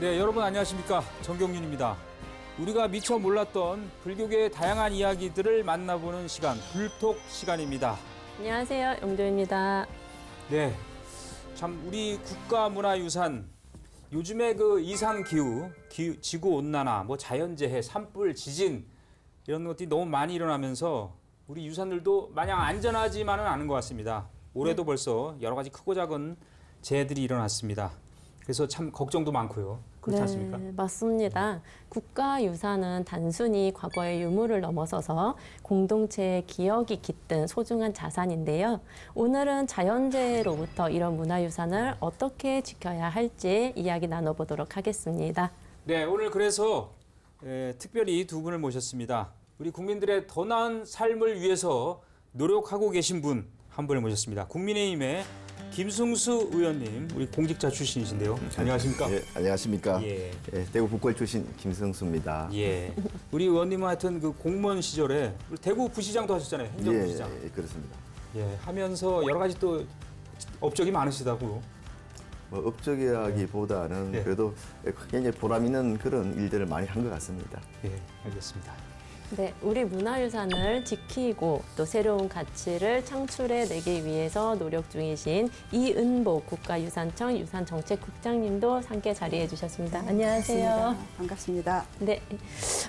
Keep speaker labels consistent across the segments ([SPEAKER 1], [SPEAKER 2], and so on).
[SPEAKER 1] 네, 여러분 안녕하십니까? 정경윤입니다. 우리가 미처 몰랐던 불교계의 다양한 이야기들을 만나보는 시간, 불톡 시간입니다.
[SPEAKER 2] 안녕하세요, 영조입니다.
[SPEAKER 1] 네, 참 우리 국가문화유산 요즘에 그 이상기후, 지구온난화, 뭐 자연재해, 산불, 지진 이런 것들이 너무 많이 일어나면서 우리 유산들도 마냥 안전하지만은 않은 것 같습니다. 올해도 벌써 여러 가지 크고 작은 재해들이 일어났습니다. 그래서 참 걱정도 많고요. 그렇지 않습니까?
[SPEAKER 2] 네, 맞습니다. 국가유산은 단순히 과거의 유물을 넘어서서 공동체의 기억이 깃든 소중한 자산인데요. 오늘은 자연재해로부터 이런 문화유산을 어떻게 지켜야 할지 이야기 나눠보도록 하겠습니다.
[SPEAKER 1] 네, 오늘 그래서 특별히 두 분을 모셨습니다. 우리 국민들의 더 나은 삶을 위해서 노력하고 계신 분 한 분을 모셨습니다. 국민의힘의 김승수 의원님, 우리 공직자 출신이신데요. 안녕하십니까?
[SPEAKER 3] 예, 안녕하십니까?
[SPEAKER 1] 예.
[SPEAKER 3] 예, 대구 북구의 출신 김승수입니다.
[SPEAKER 1] 예. 우리 의원님은 하여튼 그 공무원 시절에 대구 부시장도 하셨잖아요. 행정부시장.
[SPEAKER 3] 예, 그렇습니다.
[SPEAKER 1] 예, 하면서 여러 가지 또 업적이 많으시다고.
[SPEAKER 3] 뭐 업적이라기보다는
[SPEAKER 1] 예.
[SPEAKER 3] 그래도 굉장히 보람 있는 그런 일들을 많이 한 것 같습니다.
[SPEAKER 1] 예, 알겠습니다.
[SPEAKER 2] 네, 우리 문화유산을 지키고 또 새로운 가치를 창출해내기 위해서 노력 중이신 이은복 국가유산청 유산정책국장님도 함께 자리해 주셨습니다. 안녕하세요.
[SPEAKER 4] 반갑습니다.
[SPEAKER 2] 네,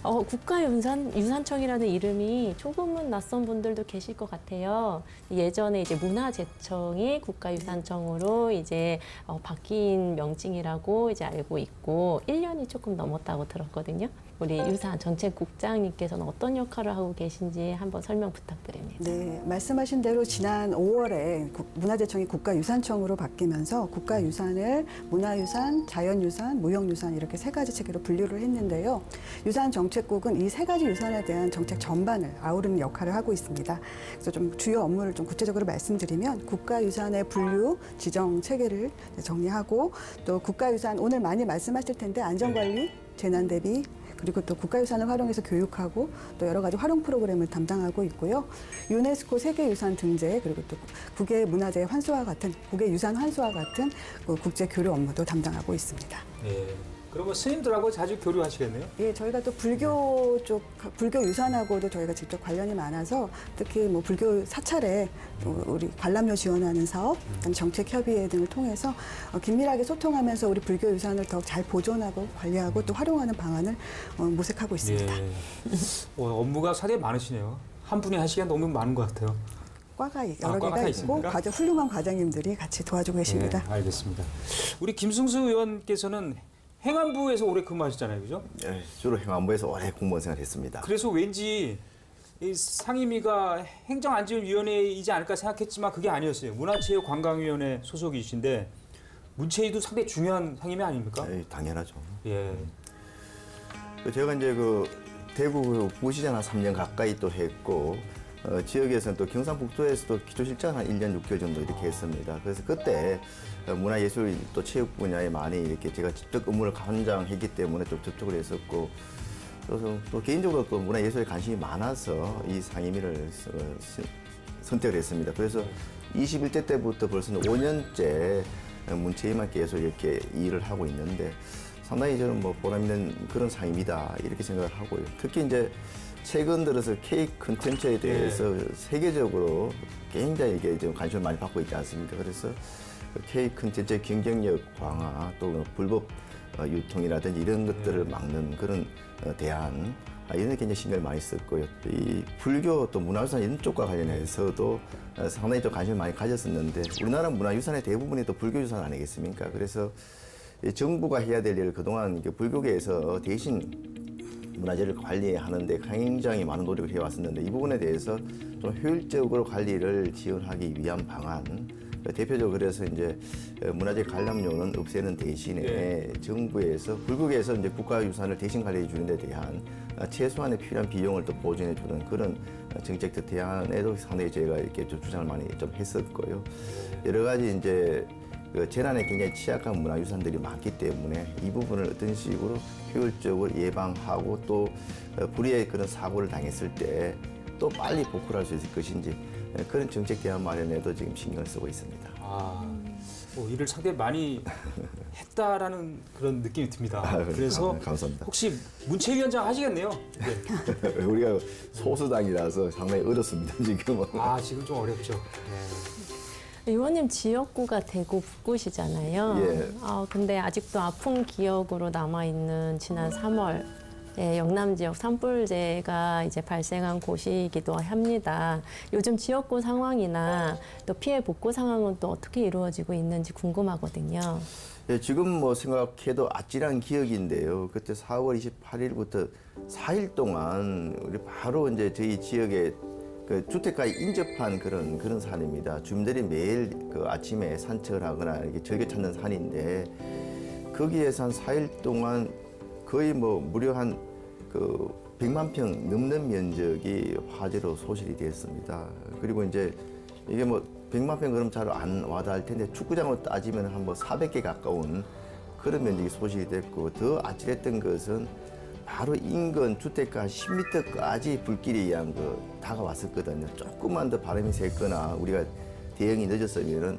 [SPEAKER 2] 국가유산청이라는 이름이 조금은 낯선 분들도 계실 것 같아요. 예전에 이제 문화재청이 국가유산청으로 이제 바뀐 명칭이라고 이제 알고 있고 1년이 조금 넘었다고 들었거든요. 우리 유산정책국장님께서는 어떤 역할을 하고 계신지 한번 설명 부탁드립니다.
[SPEAKER 4] 네, 말씀하신 대로 지난 5월에 문화재청이 국가유산청으로 바뀌면서 국가유산을 문화유산, 자연유산, 무형유산 이렇게 세 가지 체계로 분류를 했는데요. 유산정책국은 이 세 가지 유산에 대한 정책 전반을 아우르는 역할을 하고 있습니다. 그래서 좀 주요 업무를 좀 구체적으로 말씀드리면 국가유산의 분류, 지정 체계를 정리하고 또 국가유산 오늘 많이 말씀하실 텐데 안전관리, 재난대비 그리고 또 국가유산을 활용해서 교육하고 또 여러 가지 활용 프로그램을 담당하고 있고요. 유네스코 세계유산 등재 그리고 또 국외 문화재 환수와 같은 국외 유산 환수와 같은 그 국제 교류 업무도 담당하고 있습니다.
[SPEAKER 1] 예. 그러면 스님들하고 자주 교류하시겠네요?
[SPEAKER 4] 예, 저희가 또 불교 쪽 불교 유산하고도 저희가 직접 관련이 많아서 특히 뭐 불교 사찰에 또 우리 관람료 지원하는 사업, 그다음 정책 협의회 등을 통해서 긴밀하게 소통하면서 우리 불교 유산을 더 잘 보존하고 관리하고 또 활용하는 방안을 모색하고 있습니다.
[SPEAKER 1] 예. 업무가 상당히 많으시네요. 한 분이 하시기엔 너무 많은 것 같아요.
[SPEAKER 4] 과가 여러
[SPEAKER 1] 과가
[SPEAKER 4] 개가
[SPEAKER 1] 다
[SPEAKER 4] 있고
[SPEAKER 1] 있습니까?
[SPEAKER 4] 훌륭한 과장님들이 같이 도와주고 계십니다.
[SPEAKER 1] 예, 알겠습니다. 우리 김승수 의원께서는 행안부에서 오래 근무하셨잖아요, 그죠?
[SPEAKER 3] 예, 주로 행안부에서 오래 공무원 생활했습니다.
[SPEAKER 1] 그래서 왠지 이 상임위가 행정안전위원회이지 않을까 생각했지만 그게 아니었어요. 문화체육관광위원회 소속이신데 문체위도 상당히 중요한 상임위 아닙니까?
[SPEAKER 3] 예, 당연하죠.
[SPEAKER 1] 예.
[SPEAKER 3] 제가 이제 그 대구 부시장 한 3년 가까이 또 했고 지역에서는 또 경상북도에서도 기초실장 한 1년 6개월 정도 이렇게 했습니다. 그래서 그때 문화예술 또 체육 분야에 많이 이렇게 제가 직접 업무를 관장했기 때문에 좀 접촉을 했었고 그래서 또 개인적으로 또 문화예술에 관심이 많아서 이 상임위를 선택을 했습니다. 그래서 21대 때부터 벌써 5년째 문체위만 계속 이렇게 일을 하고 있는데 상당히 저는 뭐 보람 있는 그런 상임이다 이렇게 생각을 하고요. 특히 이제 최근 들어서 K 콘텐츠에 대해서 세계적으로 굉장히 이게 좀 관심을 많이 받고 있지 않습니까? 그래서 K 콘텐츠의 경쟁력 강화 또 불법 유통이라든지 이런 것들을 막는 그런 대안 이런 데 굉장히 신경을 많이 썼고요. 이 불교 또 문화유산 이런 쪽과 관련해서도 상당히 좀 관심을 많이 가졌었는데 우리나라 문화유산의 대부분이 또 불교유산 아니겠습니까? 그래서 정부가 해야 될 일을 그동안 불교계에서 대신 문화재를 관리하는데 굉장히 많은 노력을 해왔었는데 이 부분에 대해서 좀 효율적으로 관리를 지원하기 위한 방안 대표적으로 그래서 이제 문화재 관람료는 없애는 대신에 정부에서 불교계에서 이제 국가유산을 대신 관리해 주는 데 대한 최소한의 필요한 비용을 또 보존해 주는 그런 정책적 대안에도 상당히 제가 이렇게 좀 주장을 많이 좀 했었고요. 여러 가지 이제 그 재난에 굉장히 취약한 문화유산들이 많기 때문에 이 부분을 어떤 식으로 효율적으로 예방하고 또 불의의 그런 사고를 당했을 때 또 빨리 복구를 할 수 있을 것인지 그런 정책 대안 마련에도 지금 신경을 쓰고 있습니다.
[SPEAKER 1] 일을 상당히 많이 했다라는 그런 느낌이 듭니다. 그래서
[SPEAKER 3] 감사합니다.
[SPEAKER 1] 혹시 문체위원장 하시겠네요. 네.
[SPEAKER 3] 우리가 소수당이라서 상당히 어렵습니다, 지금은.
[SPEAKER 1] 지금 좀 어렵죠.
[SPEAKER 2] 의원님 지역구가 대구 북구시잖아요.
[SPEAKER 3] 예.
[SPEAKER 2] 근데 아직도 아픈 기억으로 남아있는 지난 3월 영남 지역 산불재가 이제 발생한 곳이기도 합니다. 요즘 지역구 상황이나 또 피해 복구 상황은 또 어떻게 이루어지고 있는지 궁금하거든요.
[SPEAKER 3] 예, 지금 뭐 생각해도 아찔한 기억인데요. 그때 4월 28일부터 4일 동안 우리 바로 이제 저희 지역에 그 주택가에 인접한 그런 산입니다. 주민들이 매일 그 아침에 산책을 하거나 이렇게 즐겨 찾는 산인데 거기에서 한 4일 동안 거의 뭐 무려 한 그 100만 평 넘는 면적이 화재로 소실이 되었습니다. 그리고 이제 이게 뭐 100만 평 그럼 잘 안 와닿을 텐데 축구장으로 따지면 한 뭐 400개 가까운 그런 면적이 소실이 됐고 더 아찔했던 것은 바로 인근 주택가 10m까지 불길에 의한 다가왔었거든요. 조금만 더 바람이 쐴거나 우리가 대응이 늦었으면은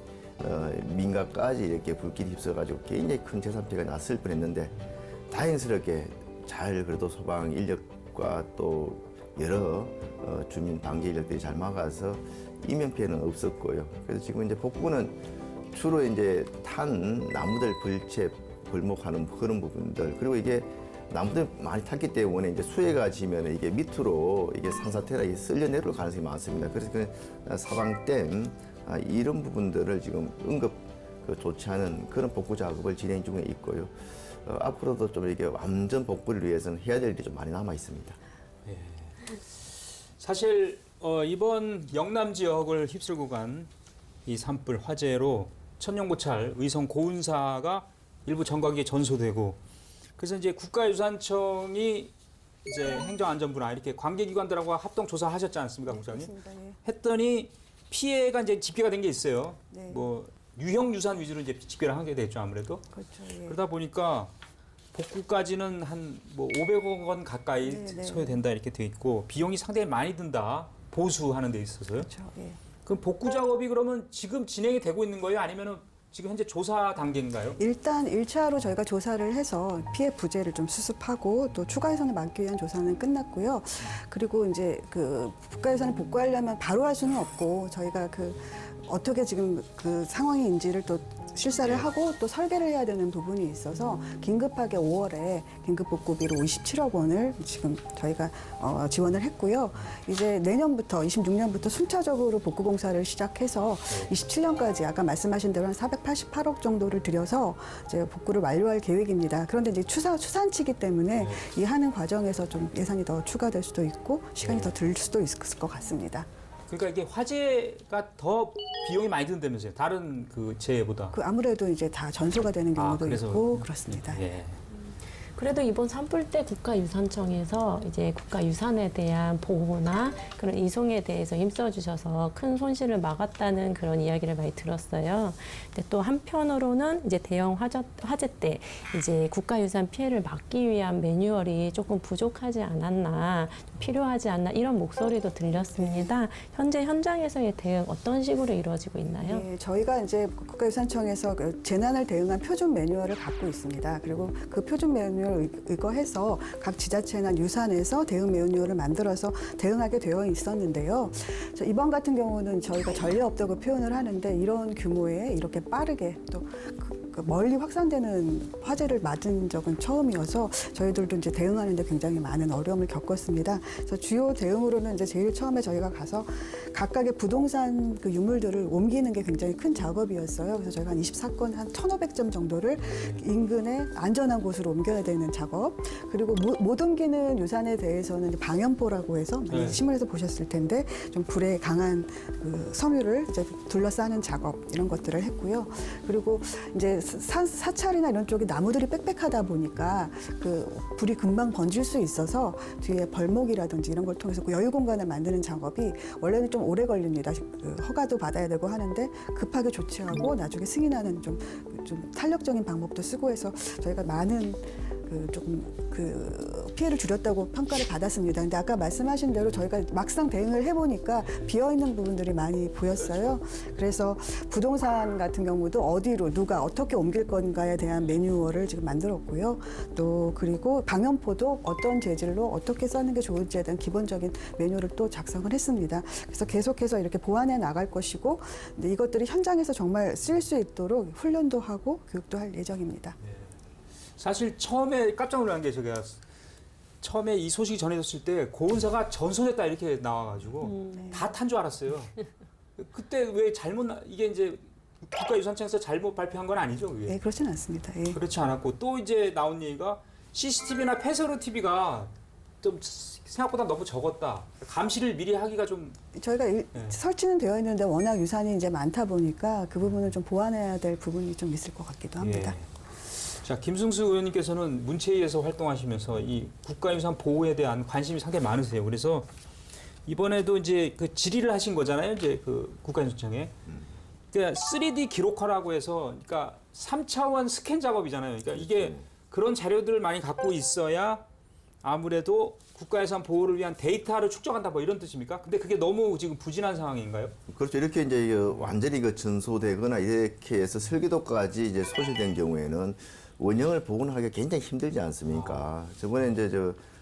[SPEAKER 3] 민가까지 이렇게 불길이 휩써가지고 굉장히 큰 재산 피해가 났을 뻔했는데 다행스럽게 잘 그래도 소방 인력과 또 여러 주민 방지 인력들이 잘 막아서 인명 피해는 없었고요. 그래서 지금 이제 복구는 주로 이제 탄 나무들 벌목하는 그런 부분들 그리고 이게 나무들 많이 탔기 때문에 이제 수해가 지면 이게 밑으로 이게 산사태나 쓸려 내려올 가능성이 많습니다. 그래서 그 사방댐 이런 부분들을 지금 응급 조치하는 그런 복구 작업을 진행 중에 있고요. 앞으로도 좀 이렇게 완전 복구를 위해서는 해야 될 일이 좀 많이 남아 있습니다.
[SPEAKER 1] 사실 이번 영남 지역을 휩쓸고 간 이 산불 화재로 천연고찰 의성 고운사가 일부 전각에 전소되고 그래서 이제 국가유산청이 이제 행정안전부나 이렇게 관계기관들하고 합동 조사를 하셨지 않습니까, 국장님?
[SPEAKER 4] 그렇습니다. 예.
[SPEAKER 1] 했더니 피해가 이제 집계가 된 게 있어요.
[SPEAKER 4] 네.
[SPEAKER 1] 뭐 유형 유산 위주로 이제 집계를 하게 됐죠, 아무래도.
[SPEAKER 4] 그렇죠. 예.
[SPEAKER 1] 그러다 보니까 복구까지는 한 뭐 500억 원 가까이
[SPEAKER 4] 네.
[SPEAKER 1] 소요된다 이렇게 돼 있고 비용이 상당히 많이 든다. 보수하는 데 있어서요.
[SPEAKER 4] 그렇죠. 예.
[SPEAKER 1] 그럼 복구 작업이 그러면 지금 진행이 되고 있는 거예요? 아니면은 지금 현재 조사 단계인가요?
[SPEAKER 4] 일단 1차로 저희가 조사를 해서 피해 부재를 좀 수습하고 또 추가 예산을 막기 위한 조사는 끝났고요. 그리고 이제 그 국가 예산을 복구하려면 바로 할 수는 없고 저희가 어떻게 지금 그 상황인지를 또 실사를 하고 또 설계를 해야 되는 부분이 있어서 긴급하게 5월에 긴급 복구비로 57억 원을 지금 저희가 지원을 했고요. 이제 내년부터 26년부터 순차적으로 복구 공사를 시작해서 27년까지 아까 말씀하신 대로 한 488억 정도를 들여서 이제 복구를 완료할 계획입니다. 그런데 이제 추산치기 때문에 이 하는 과정에서 좀 예산이 더 추가될 수도 있고 시간이 더 들 수도 있을 것 같습니다.
[SPEAKER 1] 그러니까 이게 화재가 더 비용이 많이 든다면서요? 다른 그 재해보다.
[SPEAKER 4] 아무래도 이제 다 전소가 되는 경우도
[SPEAKER 1] 그래서
[SPEAKER 4] 있고 그렇습니다.
[SPEAKER 1] 예.
[SPEAKER 2] 그래도 이번 산불 때 국가유산청에서 이제 국가유산에 대한 보호나 그런 이송에 대해서 힘써주셔서 큰 손실을 막았다는 그런 이야기를 많이 들었어요. 근데 또 한편으로는 이제 대형 화재 때 이제 국가유산 피해를 막기 위한 매뉴얼이 조금 부족하지 않았나, 필요하지 않나 이런 목소리도 들렸습니다. 현재 현장에서의 대응 어떤 식으로 이루어지고 있나요?
[SPEAKER 4] 네, 저희가 이제 국가유산청에서 그 재난을 대응한 표준 매뉴얼을 갖고 있습니다. 그리고 그 표준 매뉴얼 의거해서 각 지자체나 유산에서 대응 매뉴얼을 만들어서 대응하게 되어 있었는데요. 이번 같은 경우는 저희가 전례없다고 표현을 하는데 이런 규모의 이렇게 빠르게 또 멀리 확산되는 화재를 맞은 적은 처음이어서 저희들도 이제 대응하는데 굉장히 많은 어려움을 겪었습니다. 그래서 주요 대응으로는 이제 제일 처음에 저희가 가서 각각의 부동산 그 유물들을 옮기는 게 굉장히 큰 작업이었어요. 그래서 저희가 한 24건 한 1,500점 정도를 인근의 안전한 곳으로 옮겨야 되는 작업. 그리고 못 옮기는 유산에 대해서는 이제 방연포라고 해서 많이 신문에서 보셨을 텐데 좀 불에 강한 그 섬유를 이제 둘러싸는 작업 이런 것들을 했고요. 그리고 이제 사찰이나 이런 쪽에 나무들이 빽빽하다 보니까 그 불이 금방 번질 수 있어서 뒤에 벌목이라든지 이런 걸 통해서 그 여유 공간을 만드는 작업이 원래는 좀 오래 걸립니다. 그 허가도 받아야 되고 하는데 급하게 조치하고 나중에 승인하는 좀 탄력적인 방법도 쓰고 해서 저희가 많은 조금 피해를 줄였다고 평가를 받았습니다. 근데 아까 말씀하신 대로 저희가 막상 대응을 해보니까 비어 있는 부분들이 많이 보였어요. 그래서 부동산 같은 경우도 어디로 누가 어떻게 옮길 건가에 대한 매뉴얼을 지금 만들었고요. 또 그리고 방연포도 어떤 재질로 어떻게 써는 게 좋을지에 대한 기본적인 매뉴얼을 또 작성을 했습니다. 그래서 계속해서 이렇게 보완해 나갈 것이고, 근데 이것들이 현장에서 정말 쓸 수 있도록 훈련도 하고 교육도 할 예정입니다.
[SPEAKER 1] 사실 처음에 깜짝 놀란 게 제가 처음에 이 소식이 전해졌을 때 고은사가 전소됐다 이렇게 나와가지고 다 탄 줄 알았어요. 그때 왜 이게 이제 국가유산청에서 잘못 발표한 건 아니죠, 그게?
[SPEAKER 4] 네, 그렇진 않습니다. 예.
[SPEAKER 1] 그렇지 않았고 또 이제 나온 얘기가 CCTV나 폐쇄로 TV가 좀 생각보다 너무 적었다. 감시를 미리 하기가 좀
[SPEAKER 4] 저희가 설치는 되어 있는데 워낙 유산이 이제 많다 보니까 그 부분을 좀 보완해야 될 부분이 좀 있을 것 같기도 합니다.
[SPEAKER 1] 예. 자, 김승수 의원님께서는 문체위에서 활동하시면서 이 국가유산 보호에 대한 관심이 상당히 많으세요. 그래서 이번에도 이제 그 질의를 하신 거잖아요. 이제 그 국가유산청에. 그러니까 3D 기록화라고 해서 그러니까 3차원 스캔 작업이잖아요. 그러니까 이게 그런 자료들을 많이 갖고 있어야 아무래도 국가유산 보호를 위한 데이터를 축적한다 뭐 이런 뜻입니까? 근데 그게 너무 지금 부진한 상황인가요?
[SPEAKER 3] 그렇죠. 이렇게 이제 완전히 전소되거나 이렇게 해서 설계도까지 이제 소실된 경우에는 원형을 복원하기가 굉장히 힘들지 않습니까? 저번에 이제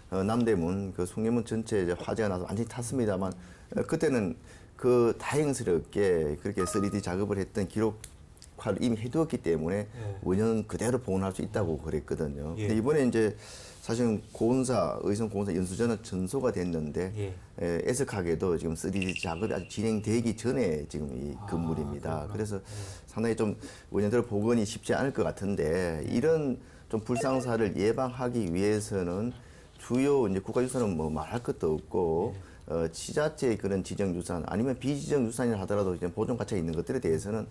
[SPEAKER 3] 남대문 그 숭례문 전체 이제 화재가 나서 완전히 탔습니다만 그때는 그 다행스럽게 그렇게 3D 작업을 했던 기록화를 이미 해두었기 때문에 원형 그대로 복원할 수 있다고 그랬거든요.
[SPEAKER 1] 예.
[SPEAKER 3] 근데 이번에 이제 사실은 의성 고은사 연수전은 전소가 됐는데 애석하게도 지금 3D 작업이 아직 진행되기 전에 지금 이 건물입니다. 그래서 상당히 좀 원년대로 복원이 쉽지 않을 것 같은데 이런 좀 불상사를 예방하기 위해서는 주요 이제 국가유산은 뭐 말할 것도 없고 지자체의 그런 지정유산 아니면 비지정유산이라 하더라도 이제 보존 가치가 있는 것들에 대해서는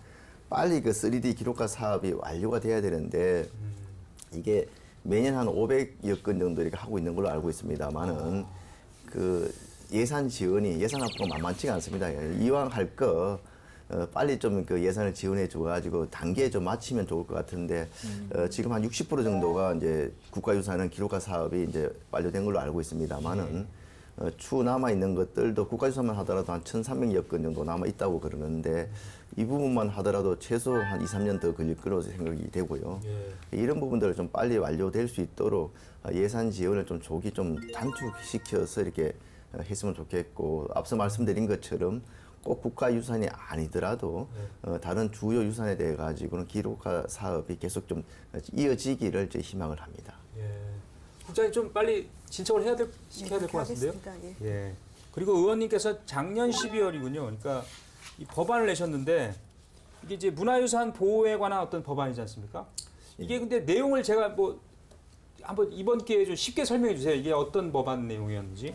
[SPEAKER 3] 빨리 그 3D 기록화 사업이 완료가 돼야 되는데 이게 매년 한 500여 건 정도 이렇게 하고 있는 걸로 알고 있습니다만은 그 예산 지원이 예산 확보가 만만치가 않습니다. 이왕 할 거 빨리 좀 그 예산을 지원해 줘가지고 단계에 좀 맞추면 좋을 것 같은데 지금 한 60% 정도가 이제 국가유산은 기록화 사업이 이제 완료된 걸로 알고 있습니다만은 추후 남아 있는 것들도 국가유산만 하더라도 한 1,300여 건 정도 남아 있다고 그러는데 이 부분만 하더라도 최소 한 2, 3년 더 걸릴 거로 생각이 되고요. 이런 부분들을 좀 빨리 완료될 수 있도록 예산 지원을 좀 조기 좀 단축시켜서 이렇게 했으면 좋겠고 앞서 말씀드린 것처럼 꼭 국가유산이 아니더라도 다른 주요 유산에 대해 가지고는 기록화 사업이 계속 좀 이어지기를 희망을 합니다.
[SPEAKER 1] 국장님 좀 빨리 신청을 시켜야 될 것 같은데요. 예. 그리고 의원님께서 작년 12월이군요. 그러니까 이 법안을 내셨는데 이게 이제 문화유산 보호에 관한 어떤 법안이지 않습니까? 이게 근데 내용을 제가 뭐 한번 이번 기회에 좀 쉽게 설명해 주세요. 이게 어떤 법안 내용이었는지.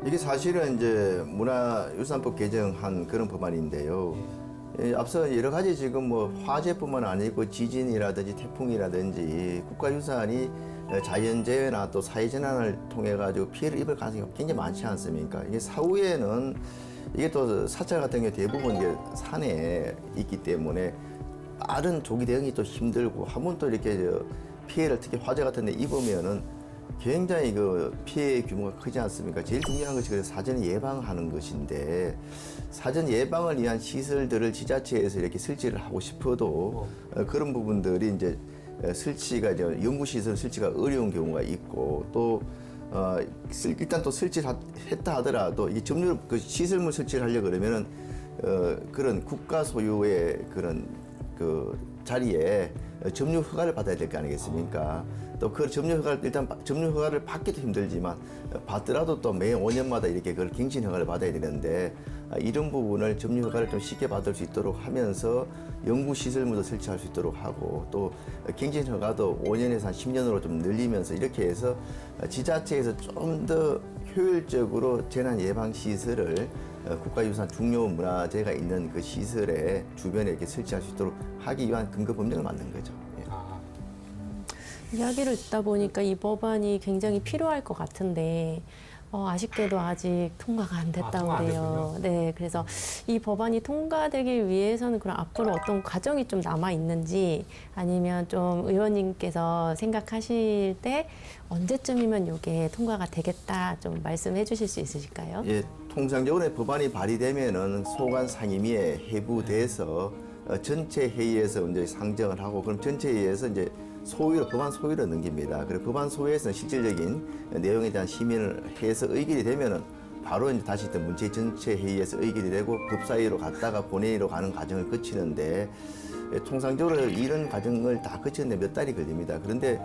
[SPEAKER 3] 이게 사실은 이제 문화유산법 개정한 그런 법안인데요. 앞서 여러 가지 지금 뭐 화재뿐만 아니고 지진이라든지 태풍이라든지 국가유산이 자연재해나 또 사회재난을 통해 가지고 피해를 입을 가능성이 굉장히 많지 않습니까? 이게 사후에는 이게 또 사찰 같은 경우 대부분 이게 산에 있기 때문에 빠른 조기 대응이 또 힘들고 한 번 또 이렇게 피해를 특히 화재 같은 데 입으면은 굉장히 그 피해 규모가 크지 않습니까? 제일 중요한 것이 그래서 사전 예방하는 것인데 사전 예방을 위한 시설들을 지자체에서 이렇게 설치를 하고 싶어도 그런 부분들이 이제 설치가 이제 연구시설 설치가 어려운 경우가 있고 또 일단 또 설치를 했다 하더라도 이 점유 그 시설물 설치를 하려 그러면은 그런 국가 소유의 그런 그 자리에 점유 허가를 받아야 될 거 아니겠습니까? 또 그 점유 허가를 받기도 힘들지만 받더라도 또 매 5년마다 이렇게 그걸 갱신 허가를 받아야 되는데 이런 부분을 점유 허가를 좀 쉽게 받을 수 있도록 하면서 연구 시설물도 설치할 수 있도록 하고 또 갱신 허가도 5년에서 한 10년으로 좀 늘리면서 이렇게 해서 지자체에서 좀 더 효율적으로 재난 예방 시설을 국가유산 중요 문화재가 있는 그 시설의 주변에 이렇게 설치할 수 있도록 하기 위한 근거 법령을 만든 거죠.
[SPEAKER 2] 이야기를 듣다 보니까 이 법안이 굉장히 필요할 것 같은데 아쉽게도 아직 통과가 안 됐다고
[SPEAKER 1] 통과 안
[SPEAKER 2] 그래요.
[SPEAKER 1] 됐군요.
[SPEAKER 2] 네, 그래서 이 법안이 통과되기 위해서는 그럼 앞으로 어떤 과정이 좀 남아 있는지 아니면 좀 의원님께서 생각하실 때 언제쯤이면 이게 통과가 되겠다 좀 말씀해 주실 수 있으실까요?
[SPEAKER 3] 예, 통상적으로 법안이 발의되면은 소관 상임위에 회부돼서 전체 회의에서 이제 상정을 하고 그럼 전체 회의에서 이제 소위로 법안 소위로 넘깁니다. 그리고 법안 소위에서는 실질적인 내용에 대한 심의를 해서 의결이 되면은 바로 이제 다시 또 문체 전체 회의에서 의결이 되고 법사위로 갔다가 본회의로 가는 과정을 거치는데 통상적으로 이런 과정을 다 거치는데 몇 달이 걸립니다. 그런데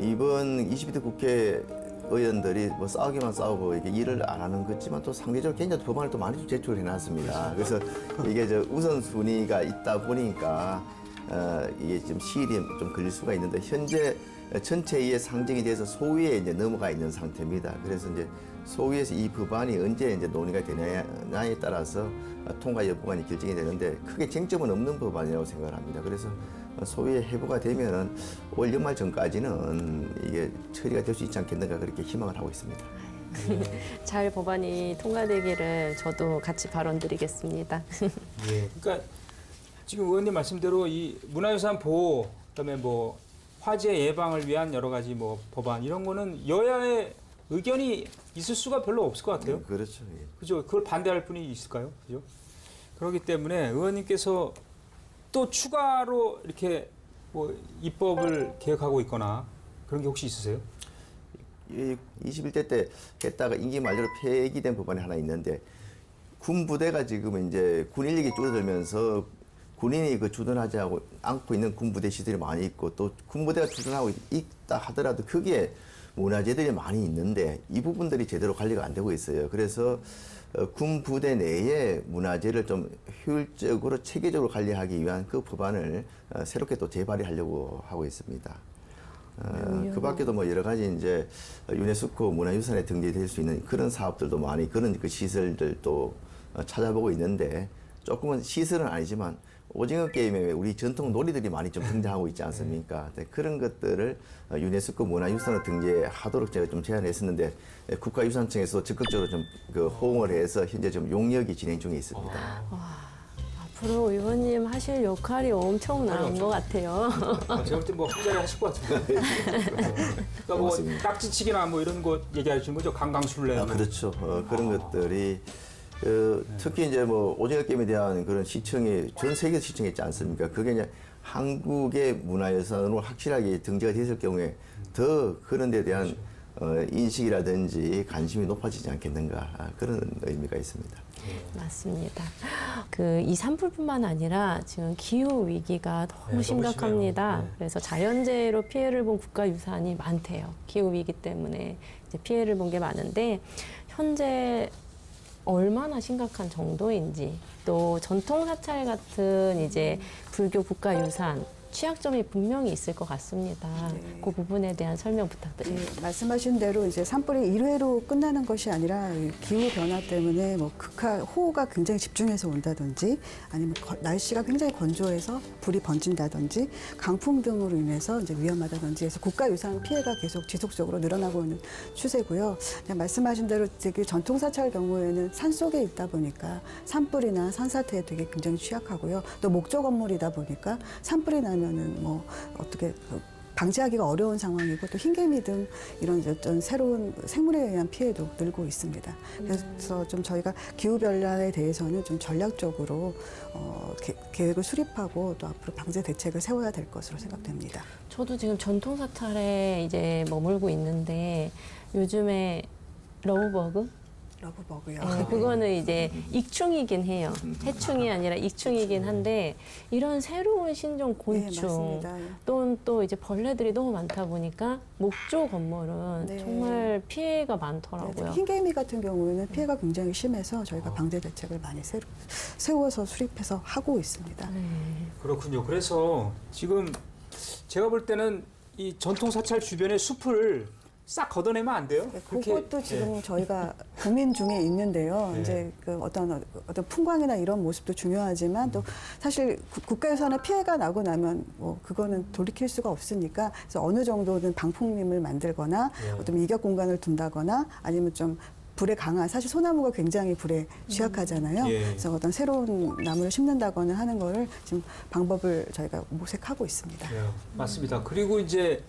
[SPEAKER 3] 이번 22대 국회 의원들이 뭐 싸우기만 싸우고 이게 일을 안 하는 거지만 또 상대적으로 굉장히 법안을 또 많이 좀 제출해 놨습니다. 그래서 이게 저 우선순위가 있다 보니까 이게 좀 시일이 좀 걸릴 수가 있는데 현재 전체 회의에 상정이 돼서 소위에 이제 넘어가 있는 상태입니다. 그래서 이제 소위에서 이 법안이 언제 이제 논의가 되느냐에 따라서 통과 여부가 결정이 되는데 크게 쟁점은 없는 법안이라고 생각을 합니다. 그래서 소위에 회부가 되면은 올 연말 전까지는 이게 처리가 될 수 있지 않겠는가 그렇게 희망을 하고 있습니다.
[SPEAKER 2] 잘 법안이 통과되기를 저도 같이 발언드리겠습니다.
[SPEAKER 1] 예. 그러니까 지금 의원님 말씀대로 이 문화유산 보호 그다음에 뭐 화재 예방을 위한 여러 가지 뭐 법안 이런 거는 여야의 의견이 있을 수가 별로 없을 것 같아요.
[SPEAKER 3] 그렇죠. 예.
[SPEAKER 1] 그죠? 그걸 반대할 분이 있을까요? 그죠? 그렇기 때문에 의원님께서 또 추가로 이렇게 뭐 입법을 계획하고 있거나 그런 게 혹시 있으세요?
[SPEAKER 3] 이 21대 때 했다가 임기 만료로 폐기된 법안이 하나 있는데 군 부대가 지금 이제 군 인력이 줄어들면서 군인이 그 주둔하지 않고 있는 군 부대 시설이 많이 있고 또 군 부대가 주둔하고 있다 하더라도 거기에 문화재들이 많이 있는데 이 부분들이 제대로 관리가 안 되고 있어요. 그래서 군 부대 내에 문화재를 좀 효율적으로 체계적으로 관리하기 위한 그 법안을 새롭게 또 재발의하려고 하고 있습니다. 그 밖에도 뭐 여러 가지 이제 유네스코 문화유산에 등재될 수 있는 그런 사업들도 많이 그런 그 시설들도 찾아보고 있는데 조금은 시설은 아니지만 오징어 게임에 우리 전통 놀이들이 많이 좀 등장하고 있지 않습니까? 네, 그런 것들을 유네스코 문화유산으로 등재하도록 제가 좀 제안했었는데 국가유산청에서 적극적으로 좀 그 호응을 해서 현재 좀 용역이 진행 중에 있습니다.
[SPEAKER 2] 앞으로 의원님 하실 역할이 엄청난 것 같아요.
[SPEAKER 1] 제가 볼 때 뭐 한 자리 하실 것 같은데. 그러니까 뭐
[SPEAKER 3] 고맙습니다.
[SPEAKER 1] 딱지치기나 뭐 이런 거 얘기하시는 거죠? 강강술래. 뭐.
[SPEAKER 3] 그렇죠. 그런 것들이 특히 이제 뭐 오징어 게임에 대한 그런 시청이 전 세계 시청했지 않습니까? 그게 이제 한국의 문화유산으로 확실하게 등재가 됐을 경우에 더 그런 데 대한 인식이라든지 관심이 높아지지 않겠는가 그런 의미가 있습니다.
[SPEAKER 2] 맞습니다. 이 산불뿐만 아니라 지금 기후 위기가 너무
[SPEAKER 1] 너무
[SPEAKER 2] 심각합니다.
[SPEAKER 1] 심해요. 네.
[SPEAKER 2] 그래서 자연재해로 피해를 본 국가유산이 많대요. 기후 위기 때문에 이제 피해를 본 게 많은데 현재 얼마나 심각한 정도인지 또 전통 사찰 같은 이제 불교 국가유산 취약점이 분명히 있을 것 같습니다.
[SPEAKER 4] 네.
[SPEAKER 2] 그 부분에 대한 설명 부탁드립니다.
[SPEAKER 4] 네, 말씀하신 대로 이제 산불이 일회로 끝나는 것이 아니라 이 기후 변화 때문에 뭐 호우가 굉장히 집중해서 온다든지 아니면 날씨가 굉장히 건조해서 불이 번진다든지 강풍 등으로 인해서 이제 위험하다든지 해서 국가유산 피해가 계속 지속적으로 늘어나고 있는 추세고요. 그냥 말씀하신 대로 되게 전통 사찰 경우에는 산 속에 있다 보니까 산불이나 산사태에 되게 굉장히 취약하고요. 또 목조 건물이다 보니까 산불이 나면은 뭐 어떻게 방지하기가 어려운 상황이고 또 흰개미 등 이런 어떤 새로운 생물에 의한 피해도 늘고 있습니다. 그래서 좀 저희가 기후 변화에 대해서는 좀 전략적으로 계획을 수립하고 또 앞으로 방제 대책을 세워야 될 것으로 생각됩니다.
[SPEAKER 2] 저도 지금 전통 사찰에 이제 머물고 있는데 요즘에 러브버그?
[SPEAKER 4] 러브버그요.
[SPEAKER 2] 네, 그거는 이제 익충이긴 해요. 해충이 아니라 익충이긴 한데 이런 새로운 신종 곤충
[SPEAKER 4] 맞습니다.
[SPEAKER 2] 또 이제 벌레들이 너무 많다 보니까 목조 건물은
[SPEAKER 4] 네.
[SPEAKER 2] 정말 피해가
[SPEAKER 4] 네,
[SPEAKER 2] 많더라고요.
[SPEAKER 4] 흰개미 같은 경우에는 피해가 굉장히 심해서 저희가 방제 대책을 많이 세워서 수립해서 하고 있습니다.
[SPEAKER 1] 그렇군요. 그래서 지금 제가 볼 때는 이 전통 사찰 주변의 숲을 싹 걷어내면 안 돼요? 그렇게,
[SPEAKER 4] 그것도 지금
[SPEAKER 1] 예.
[SPEAKER 4] 저희가 고민 중에 있는데요.
[SPEAKER 1] 네.
[SPEAKER 4] 이제 그 어떤 풍광이나 이런 모습도 중요하지만 또 사실 국가유산에 피해가 나고 나면 뭐 그거는 돌이킬 수가 없으니까 그래서 어느 정도는 방풍림을 만들거나
[SPEAKER 1] 네.
[SPEAKER 4] 어떤 이격 공간을 둔다거나 아니면 좀 불에 강한 사실 소나무가 굉장히 불에 취약하잖아요.
[SPEAKER 1] 예.
[SPEAKER 4] 그래서 어떤 새로운 나무를 심는다거나 하는 거를 지금 방법을 저희가 모색하고 있습니다.
[SPEAKER 1] 네, 맞습니다. 그리고 이제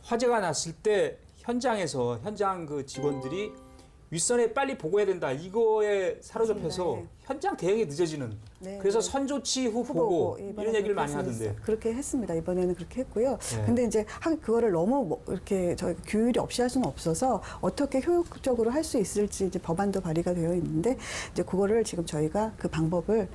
[SPEAKER 1] 화재가 났을 때 현장 그 직원들이 윗선에 빨리 보고해야 된다. 이거에 사로잡혀서
[SPEAKER 4] 맞습니다.
[SPEAKER 1] 현장 대응이 늦어지는.
[SPEAKER 4] 네,
[SPEAKER 1] 그래서
[SPEAKER 4] 네.
[SPEAKER 1] 선 조치 후 보고
[SPEAKER 4] 이번에
[SPEAKER 1] 이런 얘기를 많이
[SPEAKER 4] 그렇게
[SPEAKER 1] 하던데.
[SPEAKER 4] 그렇게 했습니다. 이번에는 그렇게 했고요.
[SPEAKER 1] 네.
[SPEAKER 4] 근데 이제 그거를 너무 뭐 이렇게 저희 규율이 없이 할 수는 없어서 어떻게 효율적으로 할 수 있을지 이제 법안도 발의가 되어 있는데 이제 그거를 지금 저희가 그 방법을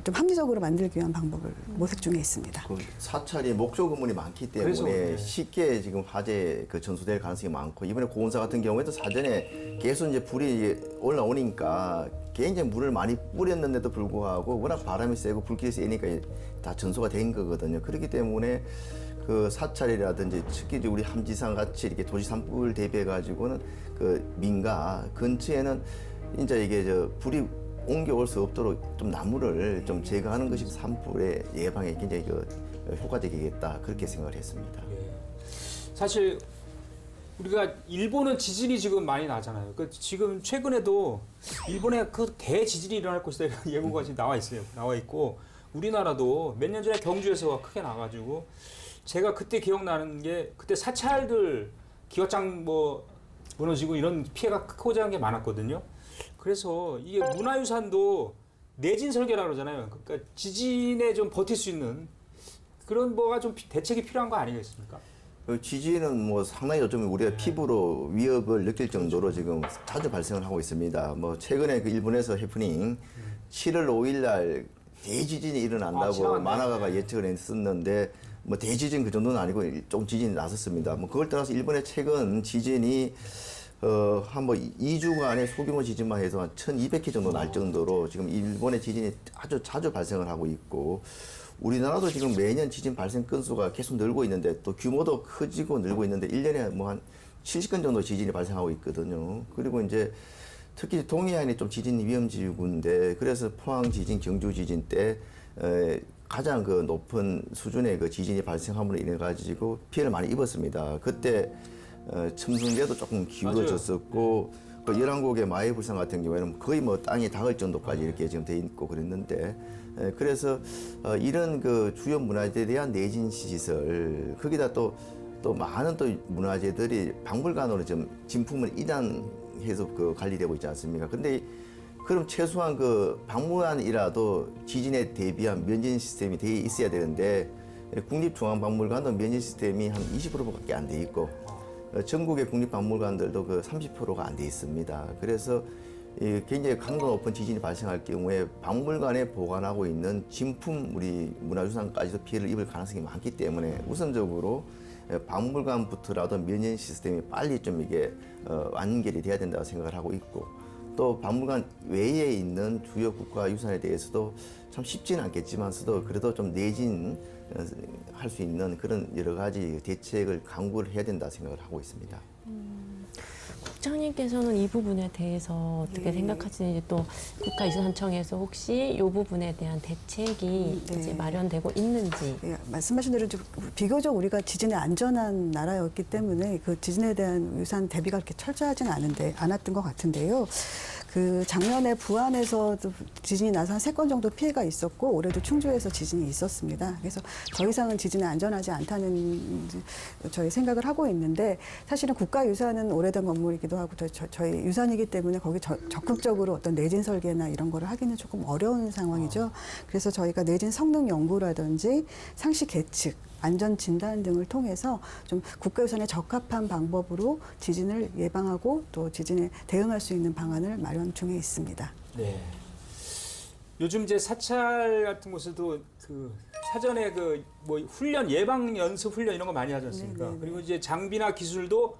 [SPEAKER 4] 좀 합리적으로 만들기 위한 방법을 모색 중에 있습니다.
[SPEAKER 3] 그 사찰이 목조 건물이 많기 때문에
[SPEAKER 1] 그래서, 네.
[SPEAKER 3] 쉽게 지금 화재 그 전수될 가능성이 많고 이번에 고온사 같은 경우에도 사전에 계속 이제 불이 올라오니까 굉장히 물을 많이 뿌렸는데도 불구하고 워낙 바람이 세고 불길이 세니까 다 전소가 된 거거든요. 그렇기 때문에 그 사찰이라든지 특히 이제 우리 함지산 같이 이렇게 도시 산불 대비해 가지고는 그 민가 근처에는 이제 이게 저 불이 옮겨올 수 없도록 좀 나무를 좀 제거하는 것이 산불의 예방에 굉장히 그 효과적이겠다 그렇게 생각을 했습니다.
[SPEAKER 1] 사실 우리가 일본은 지진이 지금 많이 나잖아요. 그 지금 최근에도 일본에 그 대지진이 일어날 것이다 이런 예고가 지금 나와 있어요. 나와 있고 우리나라도 몇 년 전에 경주에서 크게 나가지고 제가 그때 기억나는 게 그때 사찰들 기와장 뭐 무너지고 이런 피해가 크고 작은 게 많았거든요. 그래서 이게 문화유산도 내진 설계라 그러잖아요. 그러니까 지진에 좀 버틸 수 있는 그런 뭐가 좀 대책이 필요한 거 아니겠습니까?
[SPEAKER 3] 그 지진은 뭐 상당히 요즘 우리가 피부로 위협을 느낄 정도로 지금 자주 발생을 하고 있습니다. 뭐 최근에 그 일본에서 해프닝 7월 5일 날 대지진이 일어난다고
[SPEAKER 1] 지나갔네.
[SPEAKER 3] 만화가가 예측을 했었는데 뭐 대지진 그 정도는 아니고 좀 지진이 났었습니다. 뭐 그걸 따라서 일본의 최근 지진이 한 뭐 2주간의 소규모 지진만 해도 한 1200회 정도 날 정도로 지금 일본의 지진이 아주 자주 발생을 하고 있고 우리나라도 지금 매년 지진 발생 건수가 계속 늘고 있는데 또 규모도 커지고 늘고 있는데 1년에 뭐 한 70건 정도 지진이 발생하고 있거든요. 그리고 이제 특히 동해안이 좀 지진 위험 지구인데 그래서 포항 지진, 경주 지진 때 가장 그 높은 수준의 그 지진이 발생함으로 인해 가지고 피해를 많이 입었습니다. 그때 첨성대도 조금 기울어졌었고 그 11곡의 마해불상 같은 경우에는 거의 뭐 땅이 닿을 정도까지 이렇게 지금 돼 있고 그랬는데 그래서 이런 그 주요 문화재에 대한 내진 시설 거기다 또 많은 또 문화재들이 박물관으로 좀 진품을 이관해서 그 관리되고 있지 않습니까? 근데 그럼 최소한 그 박물관이라도 지진에 대비한 면진 시스템이 돼 있어야 되는데 국립중앙박물관도 면진 시스템이 한 20%밖에 안 돼 있고 전국의 국립박물관들도 그 30%가 안 돼 있습니다. 그래서 굉장히 강도 높은 지진이 발생할 경우에 박물관에 보관하고 있는 진품 우리 문화유산까지도 피해를 입을 가능성이 많기 때문에 우선적으로 박물관부터라도 면연 시스템이 빨리 좀 이게 완결이 돼야 된다고 생각을 하고 있고 또 박물관 외에 있는 주요 국가유산에 대해서도 참 쉽지는 않겠지만서도 그래도 좀 내진 할 수 있는 그런 여러 가지 대책을 강구를 해야 된다 생각을 하고 있습니다.
[SPEAKER 2] 국장님께서는 이 부분에 대해서 어떻게
[SPEAKER 4] 네.
[SPEAKER 2] 생각하시는지 또 국가유산청에서 혹시 이 부분에 대한 대책이
[SPEAKER 4] 네.
[SPEAKER 2] 이제 마련되고 있는지.
[SPEAKER 4] 예, 말씀하신 대로 좀 비교적 우리가 지진에 안전한 나라였기 때문에 그 지진에 대한 유산 대비가 그렇게 철저하지는 않았던 것 같은데요. 그 작년에 부안에서도 지진이 나서 한 3건 정도 피해가 있었고 올해도 충주에서 지진이 있었습니다. 그래서 더 이상은 지진에 안전하지 않다는 저희 생각을 하고 있는데 사실은 국가유산은 오래된 건물이기도 하고 저희 유산이기 때문에 거기 적극적으로 어떤 내진 설계나 이런 거를 하기는 조금 어려운 상황이죠. 그래서 저희가 내진 성능 연구라든지 상시 계측 안전 진단 등을 통해서 좀 국가유산에 적합한 방법으로 지진을 예방하고 또 지진에 대응할 수 있는 방안을 마련 중에 있습니다.
[SPEAKER 1] 네. 요즘 이제 사찰 같은 곳에도 그 사전에 그 뭐 훈련 예방 연습 훈련 이런 거 많이 하지 않습니까?
[SPEAKER 4] 네네네.
[SPEAKER 1] 그리고 이제 장비나 기술도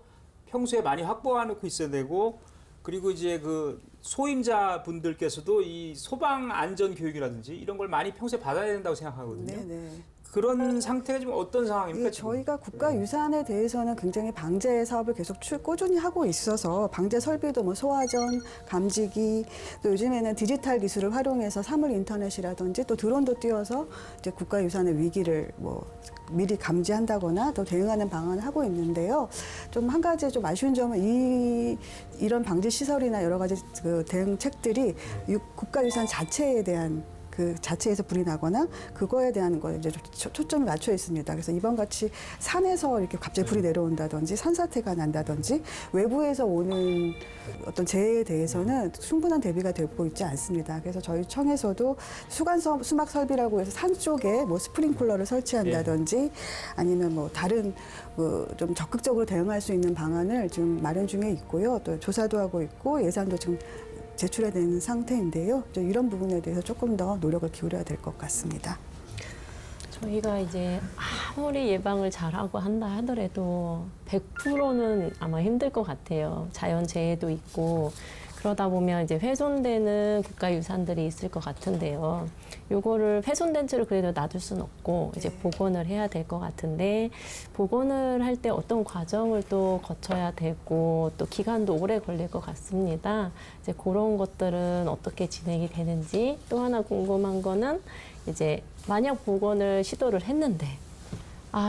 [SPEAKER 1] 평소에 많이 확보해 놓고 있어야 되고 그리고 이제 그 소임자 분들께서도 이 소방 안전 교육이라든지 이런 걸 많이 평소에 받아야 된다고 생각하거든요.
[SPEAKER 4] 네네.
[SPEAKER 1] 그런 상태가 지금 어떤 상황입니까?
[SPEAKER 4] 예,
[SPEAKER 1] 지금?
[SPEAKER 4] 저희가 국가유산에 대해서는 굉장히 방제 사업을 계속 꾸준히 하고 있어서 방제 설비도 뭐 소화전, 감지기, 또 요즘에는 디지털 기술을 활용해서 사물 인터넷이라든지 또 드론도 띄워서 이제 국가유산의 위기를 뭐 미리 감지한다거나 또 대응하는 방안을 하고 있는데요. 좀 한 가지 좀 아쉬운 점은 이런 방지 시설이나 여러 가지 그 대응책들이 국가유산 자체에 대한 그 자체에서 불이 나거나 그거에 대한 거에 이제 초점이 맞춰 있습니다. 그래서 이번 같이 산에서 이렇게 갑자기 불이 내려온다든지 산사태가 난다든지 외부에서 오는 어떤 재해에 대해서는 충분한 대비가 되고 있지 않습니다. 그래서 저희 청에서도 수막 설비라고 해서 산 쪽에 뭐 스프링클러를 설치한다든지 아니면 뭐 다른 좀 적극적으로 대응할 수 있는 방안을 지금 마련 중에 있고요. 또 조사도 하고 있고 예산도 지금 제출해야 되는 상태인데요. 이런 부분에 대해서 조금 더 노력을 기울여야 될 것 같습니다.
[SPEAKER 2] 저희가 이제 아무리 예방을 잘하고 한다 하더라도 100%는 아마 힘들 것 같아요. 자연재해도 있고 그러다 보면 이제 훼손되는 국가유산들이 있을 것 같은데요. 요거를 훼손된 채로 그래도 놔둘 수는 없고 이제 복원을 해야 될 것 같은데 복원을 할 때 어떤 과정을 또 거쳐야 되고 또 기간도 오래 걸릴 것 같습니다. 이제 그런 것들은 어떻게 진행이 되는지 또 하나 궁금한 거는 이제 만약 복원을 시도를 했는데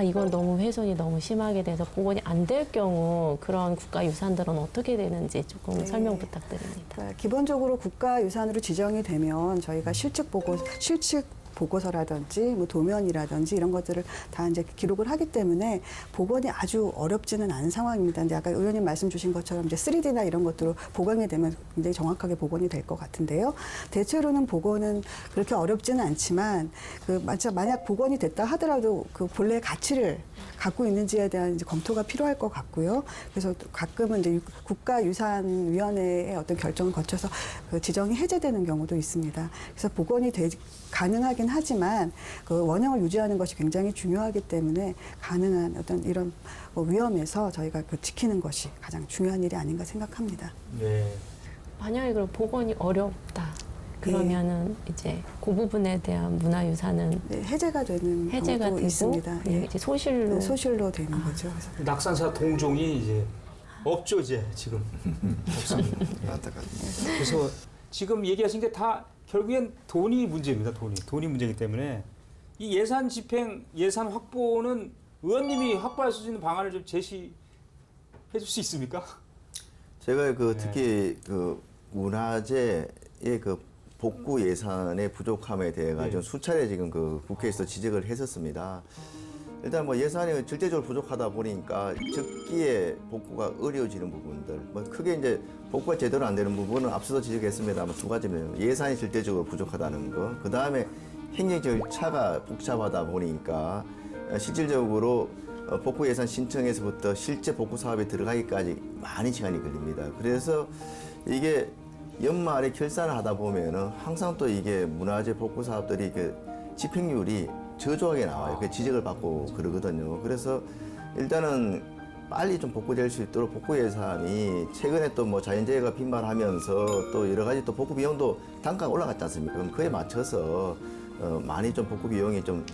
[SPEAKER 2] 이건 너무 훼손이 너무 심하게 돼서 복원이 안 될 경우 그런 국가유산들은 어떻게 되는지 조금 설명 부탁드립니다.
[SPEAKER 4] 기본적으로 국가유산으로 지정이 되면 저희가 실측 보고서라든지 뭐 도면이라든지 이런 것들을 다 이제 기록을 하기 때문에 복원이 아주 어렵지는 않은 상황입니다. 근데 아까 의원님 말씀 주신 것처럼 이제 3D나 이런 것들로 복원이 되면 굉장히 정확하게 복원이 될 것 같은데요. 대체로는 복원은 그렇게 어렵지는 않지만 만약 복원이 됐다 하더라도 그 본래의 가치를 갖고 있는지에 대한 이제 검토가 필요할 것 같고요. 그래서 가끔은 이제 국가유산위원회의 어떤 결정을 거쳐서 그 지정이 해제되는 경우도 있습니다. 그래서 복원이 가능하긴 하지만 그 원형을 유지하는 것이 굉장히 중요하기 때문에 가능한 어떤 이런 위험에서 저희가 지키는 것이 가장 중요한 일이 아닌가 생각합니다.
[SPEAKER 1] 네.
[SPEAKER 2] 만약에 그럼 복원이 어렵다. 그러면은 이제 그 부분에 대한 문화유산은
[SPEAKER 4] 해제가 되는 경우도
[SPEAKER 2] 되고
[SPEAKER 4] 있습니다.
[SPEAKER 2] 이제 소실로
[SPEAKER 4] 소실로 되는 거죠. 그래서
[SPEAKER 1] 낙산사 동종이 이제 없죠 이제 지금 없습니다.
[SPEAKER 3] 안타깝습니다.
[SPEAKER 1] 그래서 지금 얘기하신 게 다 결국엔 돈이 문제입니다. 돈이 문제이기 때문에 이 예산 집행, 예산 확보는 의원님이 확보할 수 있는 방안을 좀 제시해 줄 수 있습니까?
[SPEAKER 3] 제가 특히 문화재의 복구 예산의 부족함에 대해 가지고 수차례 지금 국회에서 지적을 했었습니다. 일단 예산이 절대적으로 부족하다 보니까 적기에 복구가 어려워지는 부분들, 크게 이제 복구가 제대로 안 되는 부분은 앞서도 지적했습니다만 두 가지입니다. 예산이 절대적으로 부족하다는 거, 그 다음에 행정 절차가 복잡하다 보니까 실질적으로 복구 예산 신청에서부터 실제 복구 사업에 들어가기까지 많은 시간이 걸립니다. 그래서 이게 연말에 결산을 하다 보면은 항상 또 이게 문화재 복구 사업들이 집행률이 저조하게 나와요. 그 지적을 받고 그러거든요. 그래서 일단은 빨리 좀 복구될 수 있도록 복구 예산이 최근에 또 자연재해가 빈발하면서 또 여러 가지 또 복구 비용도 단가가 올라갔지 않습니까? 그럼 그에 맞춰서 많이 좀 복구 비용이 좀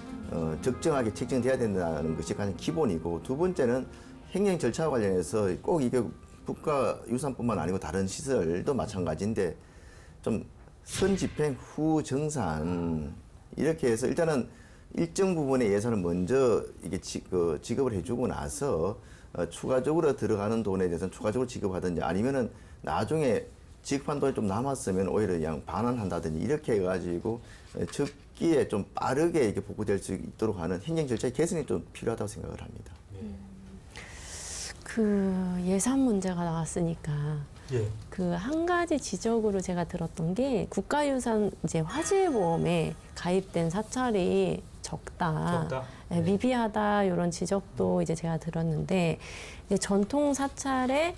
[SPEAKER 3] 적정하게 책정돼야 된다는 것이 가장 기본이고, 두 번째는 행정 절차와 관련해서 꼭 이게 국가유산뿐만 아니고 다른 시설도 마찬가지인데 좀 선집행 후 정산 이렇게 해서 일단은 일정 부분의 예산을 먼저 이게 지급을 해주고 나서 추가적으로 들어가는 돈에 대해서는 추가적으로 지급하든지 아니면은 나중에 지급한 돈이 좀 남았으면 오히려 그냥 반환한다든지 이렇게 해가지고 적기에 좀 빠르게 이렇게 복구될 수 있도록 하는 행정 절차의 개선이 좀 필요하다고 생각을 합니다.
[SPEAKER 2] 그 예산 문제가 나왔으니까
[SPEAKER 1] 예.
[SPEAKER 2] 그 한 가지 지적으로 제가 들었던 게 국가유산 이제 화재보험에 가입된 사찰이 적다. 네, 미비하다 이런 지적도 이제 제가 들었는데 이제 전통 사찰에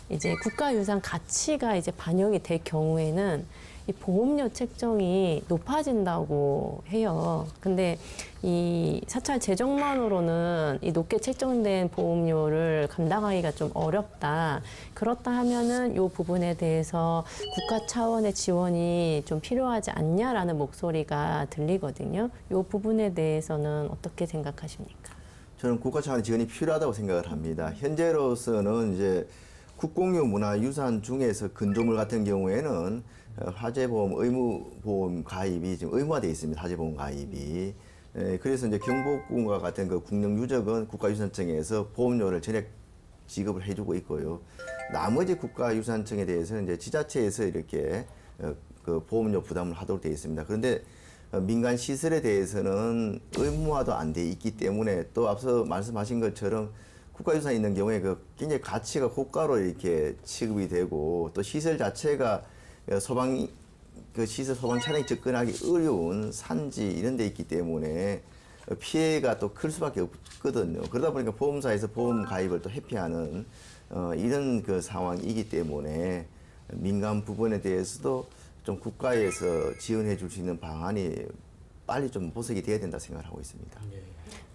[SPEAKER 2] 이제 국가유산 가치가 이제 반영이 될 경우에는 이 보험료 책정이 높아진다고 해요. 근데 이 사찰 재정만으로는 이 높게 책정된 보험료를 감당하기가 좀 어렵다. 그렇다 하면은 이 부분에 대해서 국가 차원의 지원이 좀 필요하지 않냐라는 목소리가 들리거든요. 이 부분에 대해서는 어떻게 생각하십니까?
[SPEAKER 3] 저는 국가 차원의 지원이 필요하다고 생각을 합니다. 현재로서는 이제 국공유 문화유산 중에서 건조물 같은 경우에는 화재보험 의무보험 가입이 지금 의무화되어 있습니다. 화재보험 가입이. 그래서 이제 경복궁과 같은 그 국영유적은 국가유산청에서 보험료를 전액 지급을 해주고 있고요. 나머지 국가유산청에 대해서는 이제 지자체에서 이렇게 그 보험료 부담을 하도록 되어 있습니다. 그런데 민간 시설에 대해서는 의무화도 안 돼 있기 때문에 또 앞서 말씀하신 것처럼 국가유산이 있는 경우에 그 굉장히 가치가 고가로 이렇게 취급이 되고 또 시설 자체가 그 시설 소방 차량이 접근하기 어려운 산지 이런 데 있기 때문에 피해가 또 클 수밖에 없거든요. 그러다 보니까 보험사에서 보험 가입을 또 회피하는 이런 그 상황이기 때문에 민간 부분에 대해서도 좀 국가에서 지원해 줄 수 있는 방안이 빨리 좀 모색이 돼야 된다 생각을 하고 있습니다.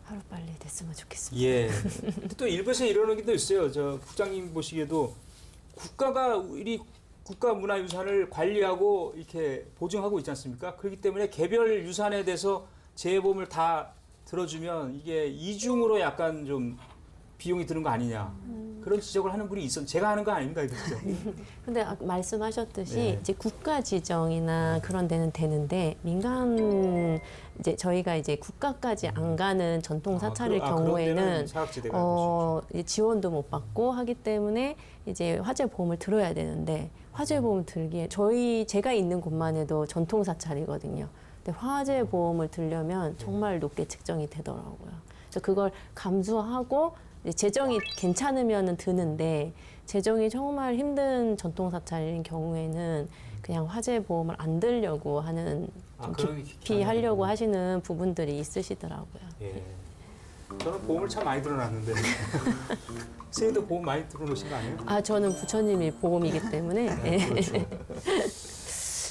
[SPEAKER 2] 하루빨리 됐으면 좋겠습니다.
[SPEAKER 1] 예. 근데 또 일부에서 이러는 게 또 있어요. 저 국장님 보시기에도 국가가 우리 국가문화유산을 관리하고 이렇게 보증하고 있지 않습니까? 그렇기 때문에 개별 유산에 대해서 재보험을 다 들어주면 이게 이중으로 약간 좀 비용이 드는 거 아니냐. 그런 지적을 하는 분이 있었는데 제가 하는 거 아닙니다. 이거 진짜.
[SPEAKER 2] 근데 아까 말씀하셨듯이
[SPEAKER 1] 네.
[SPEAKER 2] 이제 국가 지정이나 그런 데는 되는데 민간 이제 저희가 이제 국가까지 안 가는 전통 사찰일
[SPEAKER 1] 그런 데는
[SPEAKER 2] 경우에는
[SPEAKER 1] 사각지대가
[SPEAKER 2] 이제 지원도 못 받고 하기 때문에 이제 화재 보험을 들어야 되는데 화재 보험 들기에 제가 있는 곳만 해도 전통 사찰이거든요. 근데 화재 보험을 들려면 정말 높게 책정이 되더라고요. 그래서 그걸 감수하고 재정이 괜찮으면은 드는데 재정이 정말 힘든 전통 사찰인 경우에는 그냥 화재 보험을 안 들려고 하는 좀 깊이 하려고 하시는 부분들이 있으시더라고요.
[SPEAKER 1] 예. 저는 보험을 참 많이 들어놨는데 선생님도 보험 많이 들어놓으신 거 아니에요?
[SPEAKER 2] 아, 저는 부처님이 보험이기 때문에.
[SPEAKER 1] 그렇죠.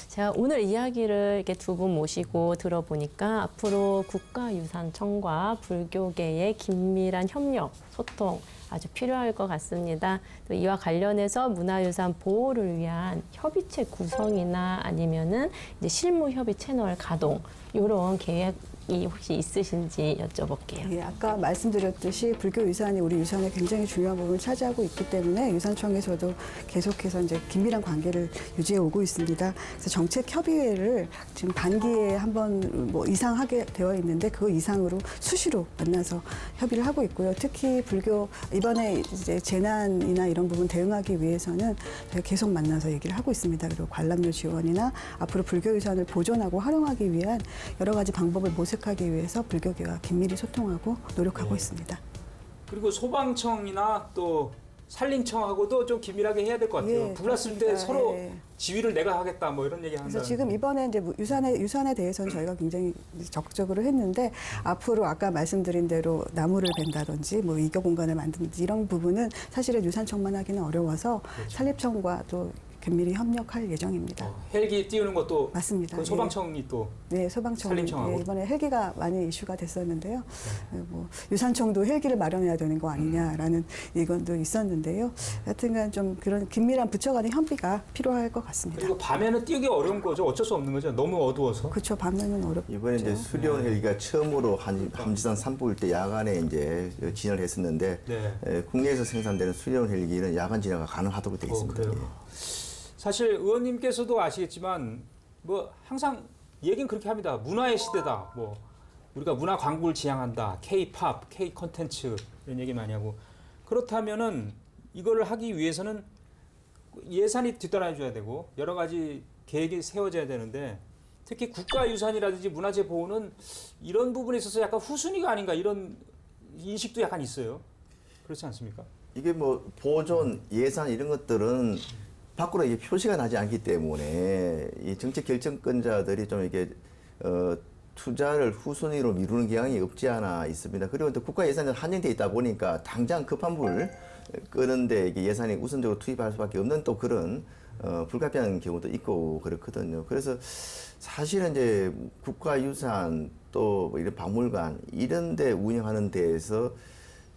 [SPEAKER 2] 제가 오늘 이야기를 이렇게 두 분 모시고 들어보니까 앞으로 국가유산청과 불교계의 긴밀한 협력, 소통 아주 필요할 것 같습니다. 또 이와 관련해서 문화유산 보호를 위한 협의체 구성이나 아니면은 이제 실무 협의 채널 가동 이런 계획이 혹시 있으신지 여쭤볼게요.
[SPEAKER 4] 예, 아까 말씀드렸듯이 불교 유산이 우리 유산에 굉장히 중요한 부분을 차지하고 있기 때문에 유산청에서도 계속해서 이제 긴밀한 관계를 유지해 오고 있습니다. 그래서 정책 협의회를 지금 반기에 한 번 뭐 이상 하게 되어 있는데 그 이상으로 수시로 만나서 협의를 하고 있고요. 특히 불교 이번에 이제 재난이나 이런 부분 대응하기 위해서는 저희가 계속 만나서 얘기를 하고 있습니다. 그리고 관람료 지원이나 앞으로 불교 유산을 보존하고 활용하기 위한 여러 가지 방법을 모색하기 위해서 불교계와 긴밀히 소통하고 노력하고 있습니다.
[SPEAKER 1] 그리고 소방청이나 또 산림청하고도 좀 긴밀하게 해야 될 것 같아요.
[SPEAKER 4] 예,
[SPEAKER 1] 불났을 때
[SPEAKER 4] 그렇습니다.
[SPEAKER 1] 서로
[SPEAKER 4] 예.
[SPEAKER 1] 지휘를 내가 하겠다 뭐 이런 얘기 한다.
[SPEAKER 4] 그래서 지금 이번에 이제 유산에 대해서는 저희가 굉장히 적극적으로 했는데 앞으로 아까 말씀드린 대로 나무를 벤다든지 뭐 이교 공간을 만든지 이런 부분은 사실은 유산청만 하기는 어려워서 산림청과 또 긴밀히 협력할 예정입니다.
[SPEAKER 1] 헬기 띄우는 것도
[SPEAKER 4] 맞습니다.
[SPEAKER 1] 그건 소방청이 또
[SPEAKER 4] 네, 소방청
[SPEAKER 1] 산림청하고.
[SPEAKER 4] 이번에 헬기가 많이 이슈가 됐었는데요. 뭐 유산청도 헬기를 마련해야 되는 거 아니냐라는 의견도 있었는데요. 하여튼간 좀 그런 긴밀한 부처 간의 협의가 필요할 것 같습니다.
[SPEAKER 1] 그리고 밤에는 띄우기 어려운 거죠. 어쩔 수 없는 거죠. 너무 어두워서.
[SPEAKER 4] 그렇죠. 밤에는 어렵죠.
[SPEAKER 3] 이번에 이제 수리온 헬기가 처음으로 함지산 산불 때 야간에 이제 진화를 했었는데
[SPEAKER 1] 네.
[SPEAKER 3] 국내에서 생산되는 수리온 헬기는 야간 진화가 가능하도록 되어 있습니다.
[SPEAKER 1] 그래요?
[SPEAKER 3] 예.
[SPEAKER 1] 사실 의원님께서도 아시겠지만 뭐 항상 얘기는 그렇게 합니다. 문화의 시대다. 뭐 우리가 문화 광고를 지향한다. K-팝, K-컨텐츠 이런 얘기 많이 하고 그렇다면은 이거를 하기 위해서는 예산이 뒤따라 줘야 되고 여러 가지 계획이 세워져야 되는데 특히 국가유산이라든지 문화재 보호는 이런 부분에 있어서 약간 후순위가 아닌가 이런 인식도 약간 있어요. 그렇지 않습니까?
[SPEAKER 3] 이게 뭐 보존, 예산 이런 것들은 밖으로 이게 표시가 나지 않기 때문에 이 정책 결정권자들이 좀 이게 투자를 후순위로 미루는 경향이 없지 않아 있습니다. 그리고 또 국가 예산이 한정돼 있다 보니까 당장 급한 불 끄는데 이게 예산이 우선적으로 투입할 수밖에 없는 또 그런 불가피한 경우도 있고 그렇거든요. 그래서 사실은 이제 국가유산 또뭐 이런 박물관 이런 데 운영하는 데에서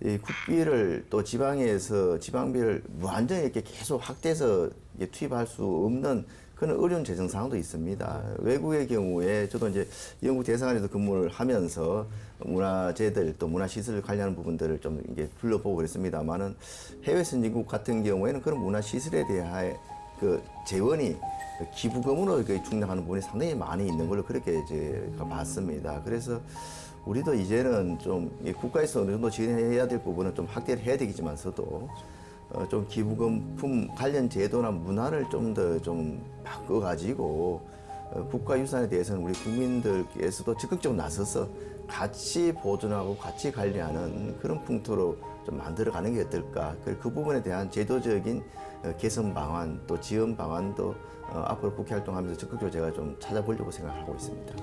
[SPEAKER 3] 이 국비를 또 지방에서 지방비를 무한정히 이렇게 계속 확대해서 이게 투입할 수 없는 그런 어려운 재정 상황도 있습니다. 외국의 경우에 저도 이제 영국 대사관에서 근무를 하면서 문화재들 또 문화시설 관련 부분들을 좀 이게 둘러보고 그랬습니다만은 해외 선진국 같은 경우에는 그런 문화시설에 대한 그 재원이 기부금으로 충당하는 부분이 상당히 많이 있는 걸로 그렇게 제가 봤습니다. 그래서 우리도 이제는 좀 국가에서 어느 정도 지원해야 될 부분은 좀 확대를 해야 되겠지만서도 좀 기부금품 관련 제도나 문화를 좀 더 좀 바꿔가지고 국가유산에 대해서는 우리 국민들께서도 적극적으로 나서서 같이 보존하고 같이 관리하는 그런 풍토로 좀 만들어가는 게 어떨까. 그 부분에 대한 제도적인 개선 방안 또 지원 방안도 앞으로 국회 활동하면서 적극적으로 제가 좀 찾아보려고 생각하고 있습니다.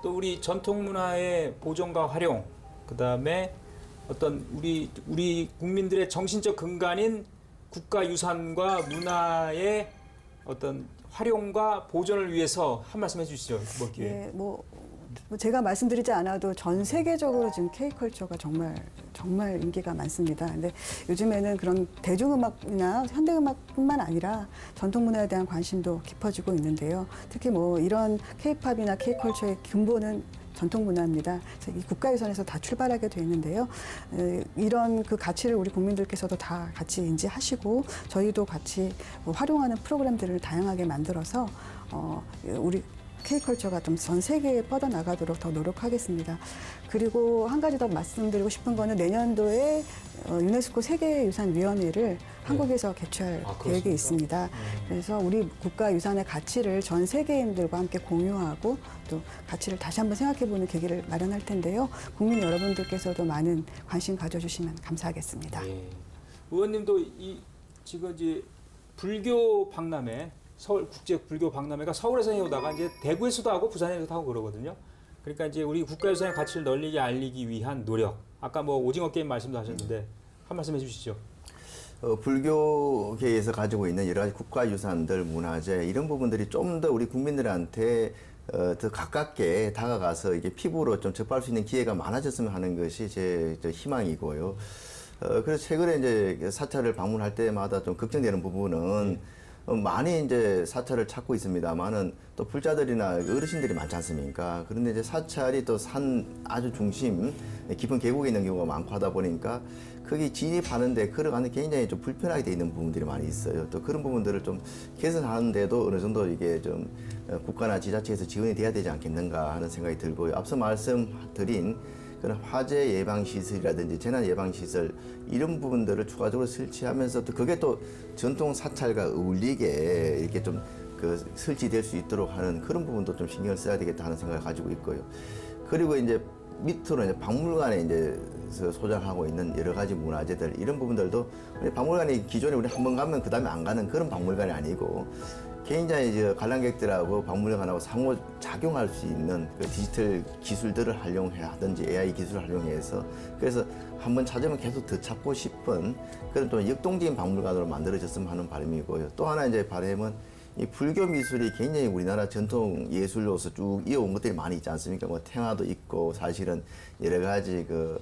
[SPEAKER 1] 또 우리 전통 문화의 보존과 활용, 그다음에 어떤 우리 국민들의 정신적 근간인 국가유산과 문화의 어떤 활용과 보존을 위해서 한 말씀 해주시죠. 이번 기회에.
[SPEAKER 4] 예, 뭐 제가 말씀드리지 않아도 전 세계적으로 지금 K컬처가 정말 인기가 많습니다. 근데 요즘에는 그런 대중음악이나 현대음악뿐만 아니라 전통문화에 대한 관심도 깊어지고 있는데요. 특히 뭐 이런 K팝이나 K컬처의 근본은 전통문화입니다. 그래서 이 국가유산에서 다 출발하게 돼 있는데요. 이런 그 가치를 우리 국민들께서도 다 같이 인지하시고 저희도 같이 활용하는 프로그램들을 다양하게 만들어서 우리 K컬처가 좀 전 세계에 뻗어나가도록 더 노력하겠습니다. 그리고 한 가지 더 말씀드리고 싶은 거는 내년도에 유네스코 세계유산위원회를 한국에서 개최할 계획이 있습니다. 그래서 우리 국가유산의 가치를 전 세계인들과 함께 공유하고 또 가치를 다시 한번 생각해보는 계기를 마련할 텐데요. 국민 여러분들께서도 많은 관심 가져주시면 감사하겠습니다.
[SPEAKER 1] 예. 의원님도 지금 이제 불교 박람회 서울 국제 불교 박람회가 서울에서 해오다가 이제 대구에서도 하고 부산에서도 하고 그러거든요. 그러니까 이제 우리 국가유산의 가치를 널리 알리기 위한 노력. 아까 뭐 오징어 게임 말씀도 하셨는데 한 말씀 해주시죠.
[SPEAKER 3] 불교계에서 가지고 있는 여러 가지 국가유산들, 문화재 이런 부분들이 좀 더 우리 국민들한테 더 가깝게 다가가서 이게 피부로 좀 접할 수 있는 기회가 많아졌으면 하는 것이 제 희망이고요. 그래서 최근에 이제 사찰을 방문할 때마다 좀 걱정되는 부분은 많이 이제 사찰을 찾고 있습니다만은 또 불자들이나 어르신들이 많지 않습니까? 그런데 이제 사찰이 또 산 아주 중심 깊은 계곡에 있는 경우가 많고 하다 보니까 거기 진입하는데 걸어가는 데 굉장히 좀 불편하게 돼 있는 부분들이 많이 있어요. 또 그런 부분들을 좀 개선하는데도 어느 정도 이게 좀 국가나 지자체에서 지원이 돼야 되지 않겠는가 하는 생각이 들고요. 앞서 말씀드린 그런 화재 예방 시설이라든지 재난 예방 시설 이런 부분들을 추가적으로 설치하면서 또 그게 또 전통 사찰과 어울리게 이렇게 좀 그 설치될 수 있도록 하는 그런 부분도 좀 신경을 써야 되겠다 하는 생각을 가지고 있고요. 그리고 이제 밑으로 이제 박물관에 이제 소장하고 있는 여러 가지 문화재들 이런 부분들도 우리 박물관이 기존에 우리 한번 가면 그 다음에 안 가는 그런 박물관이 아니고 굉장히 이제 관람객들하고 박물관하고 상호 작용할 수 있는 그 디지털 기술들을 활용하든지 AI 기술을 활용해서 그래서 한번 찾으면 계속 더 찾고 싶은 그런 또 역동적인 박물관으로 만들어졌으면 하는 바람이고요. 또 하나 이제 바람은 이 불교 미술이 굉장히 우리나라 전통 예술로서 쭉 이어온 것들이 많이 있지 않습니까? 뭐 탱화도 있고 사실은 여러 가지 그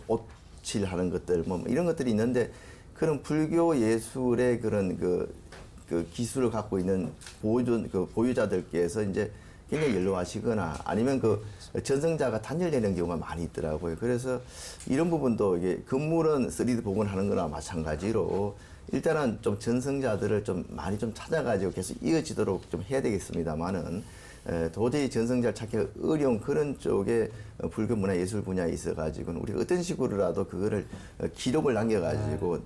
[SPEAKER 3] 옷칠하는 것들 뭐 이런 것들이 있는데 그런 불교 예술의 그런 그 기술을 갖고 있는 보유자들께서 이제 굉장히 연로하시거나 아니면 그 전승자가 단절되는 경우가 많이 있더라고요. 그래서 이런 부분도 이게 건물은 3D 복원하는 거나 마찬가지로 일단은 좀 전승자들을 좀 많이 좀 찾아가지고 계속 이어지도록 좀 해야 되겠습니다만은 도저히 전승자를 찾기 어려운 그런 쪽에 불교 문화 예술 분야에 있어가지고는 우리가 어떤 식으로라도 그거를 기록을 남겨가지고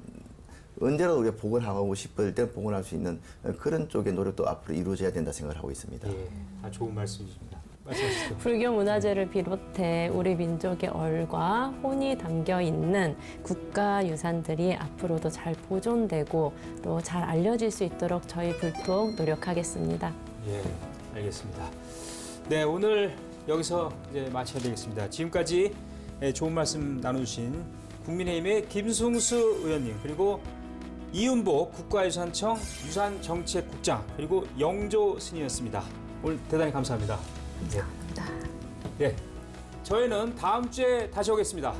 [SPEAKER 3] 언제라도 우리가 복원하고 싶을 때 복원할 수 있는 그런 쪽의 노력도 앞으로 이루어져야 된다 생각을 하고 있습니다.
[SPEAKER 1] 예, 좋은 말씀이십니다. 말씀하시죠.
[SPEAKER 2] 불교 문화재를 비롯해 우리 민족의 얼과 혼이 담겨 있는 국가 유산들이 앞으로도 잘 보존되고 또 잘 알려질 수 있도록 저희 불폭 노력하겠습니다.
[SPEAKER 1] 예, 알겠습니다. 네, 오늘 여기서 이제 마쳐야 되겠습니다. 지금까지 좋은 말씀 나눠주신 국민의힘의 김승수 의원님 그리고 이윤복 국가유산청 유산정책국장 그리고 영조 스님이었습니다. 오늘 대단히 감사합니다.
[SPEAKER 2] 감사합니다.
[SPEAKER 1] 네, 저희는 다음 주에 다시 오겠습니다.